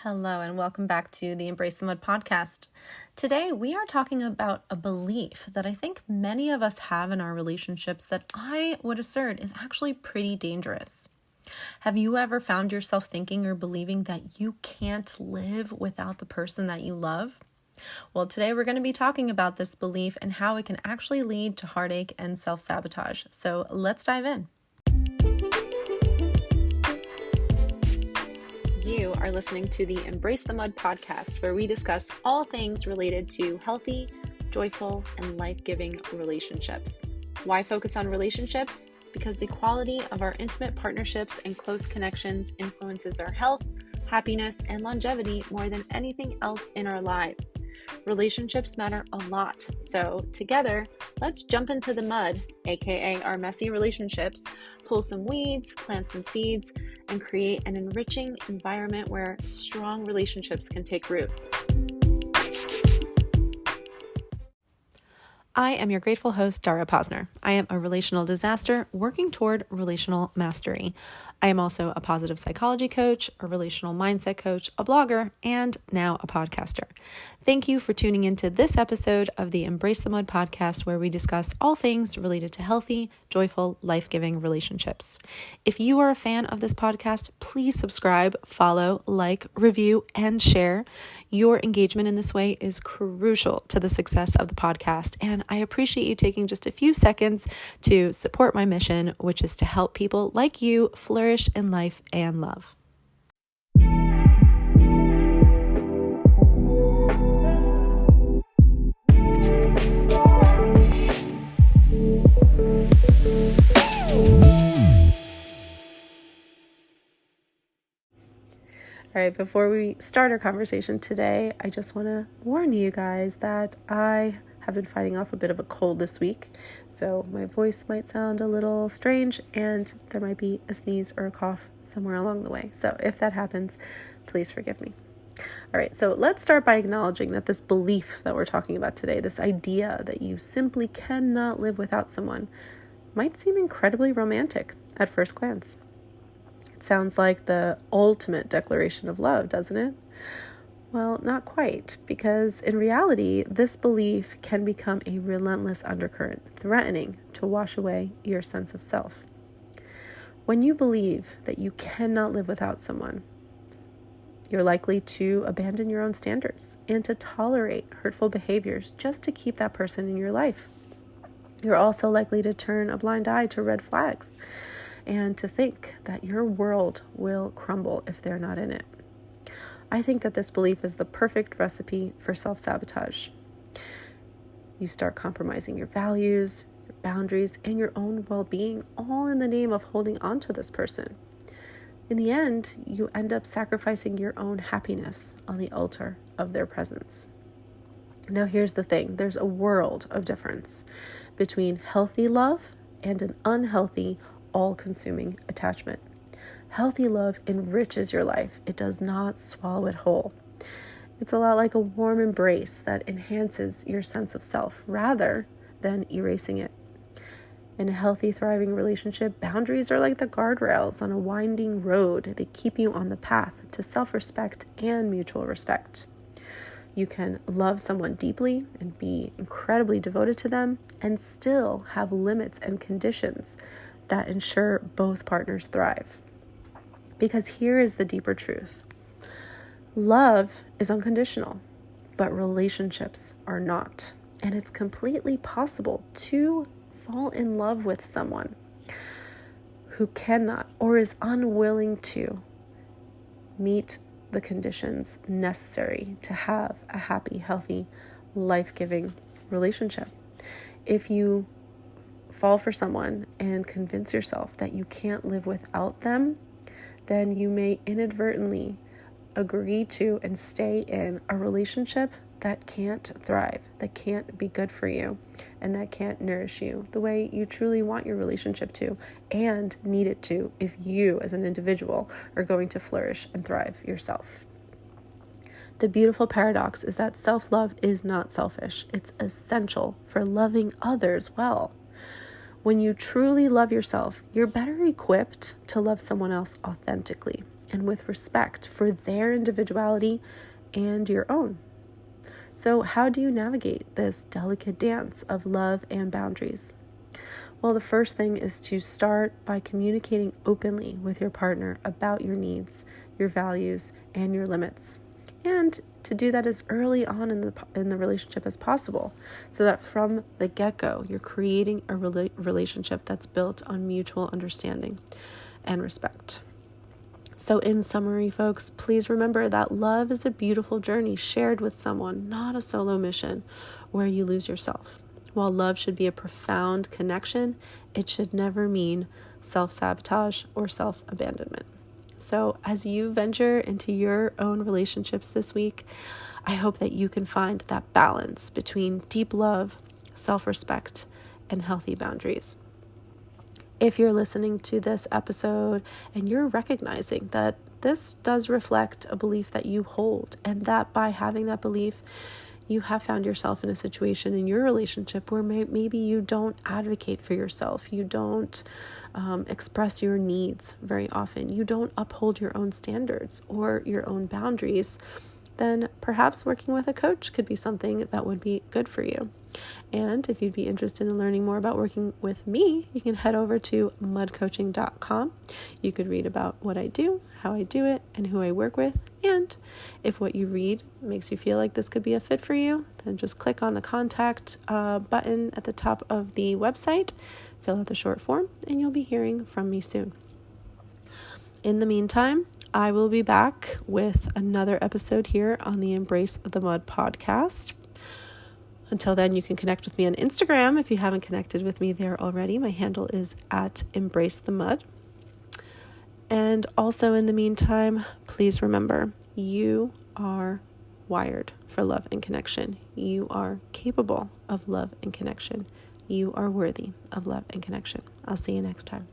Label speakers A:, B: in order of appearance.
A: Hello, and welcome back to the Embrace the Mud podcast. Today, we are talking about a belief that I think many of us have in our relationships that I would assert is actually pretty dangerous. Have you ever found yourself thinking or believing that you can't live without the person that you love? Well, today we're going to be talking about this belief and how it can actually lead to heartache and self-sabotage. So let's dive in. You are listening to the Embrace the Mud podcast, where we discuss all things related to healthy, joyful, and life-giving relationships. Why focus on relationships? Because the quality of our intimate partnerships and close connections influences our health, happiness, and longevity more than anything else in our lives. Relationships matter a lot. So together, let's jump into the mud, aka our messy relationships, pull some weeds, plant some seeds, and create an enriching environment where strong relationships can take root. I am your grateful host, Dara Posner. I am a relational disaster working toward relational mastery. I am also a positive psychology coach, a relational mindset coach, a blogger, and now a podcaster. Thank you for tuning into this episode of the Embrace the Mud podcast, where we discuss all things related to healthy, joyful, life-giving relationships. If you are a fan of this podcast, please subscribe, follow, like, review, and share. Your engagement in this way is crucial to the success of the podcast, and I appreciate you taking just a few seconds to support my mission, which is to help people like you flourish in life and love. All right, before we start our conversation today, I just want to warn you guys that I have been fighting off a bit of a cold this week, so my voice might sound a little strange and there might be a sneeze or a cough somewhere along the way. So if that happens, please forgive me. All right, so let's start by acknowledging that this belief that we're talking about today, this idea that you simply cannot live without someone, might seem incredibly romantic at first glance. It sounds like the ultimate declaration of love, doesn't it? Well, not quite, because in reality, this belief can become a relentless undercurrent, threatening to wash away your sense of self. When you believe that you cannot live without someone, you're likely to abandon your own standards and to tolerate hurtful behaviors just to keep that person in your life. You're also likely to turn a blind eye to red flags and to think that your world will crumble if they're not in it. I think that this belief is the perfect recipe for self-sabotage. You start compromising your values, your boundaries, and your own well-being, all in the name of holding on to this person. In the end, you end up sacrificing your own happiness on the altar of their presence. Now, here's the thing. There's a world of difference between healthy love and an unhealthy, all-consuming attachment. Healthy love enriches your life. It does not swallow it whole. It's a lot like a warm embrace that enhances your sense of self rather than erasing it. In a healthy, thriving relationship, boundaries are like the guardrails on a winding road. They keep you on the path to self-respect and mutual respect. You can love someone deeply and be incredibly devoted to them and still have limits and conditions that ensure both partners thrive. Because here is the deeper truth. Love is unconditional, but relationships are not. And it's completely possible to fall in love with someone who cannot or is unwilling to meet the conditions necessary to have a happy, healthy, life-giving relationship. If you fall for someone and convince yourself that you can't live without them, then you may inadvertently agree to and stay in a relationship that can't thrive, that can't be good for you, and that can't nourish you the way you truly want your relationship to and need it to if you as an individual are going to flourish and thrive yourself. The beautiful paradox is that self-love is not selfish. It's essential for loving others well. When you truly love yourself, you're better equipped to love someone else authentically. and with respect for their individuality and your own. So how do you navigate this delicate dance of love and boundaries? Well, the first thing is to start by communicating openly with your partner about your needs, your values, and your limits. And to do that as early on in the relationship as possible, so that from the get-go, you're creating a relationship that's built on mutual understanding and respect. So in summary, folks, please remember that love is a beautiful journey shared with someone, not a solo mission where you lose yourself. While love should be a profound connection, it should never mean self-sabotage or self-abandonment. So as you venture into your own relationships this week, I hope that you can find that balance between deep love, self-respect, and healthy boundaries. If you're listening to this episode and you're recognizing that this does reflect a belief that you hold, and that by having that belief, you have found yourself in a situation in your relationship where maybe you don't advocate for yourself, you don't express your needs very often, you don't uphold your own standards or your own boundaries, then perhaps working with a coach could be something that would be good for you. And if you'd be interested in learning more about working with me, you can head over to mudcoaching.com. You could read about what I do, how I do it, and who I work with. And if what you read makes you feel like this could be a fit for you, then just click on the contact button at the top of the website, fill out the short form, and you'll be hearing from me soon. In the meantime, I will be back with another episode here on the Embrace the Mud podcast. Until then, you can connect with me on Instagram if you haven't connected with me there already. My handle is @EmbraceTheMud. And also in the meantime, please remember, you are wired for love and connection. You are capable of love and connection. You are worthy of love and connection. I'll see you next time.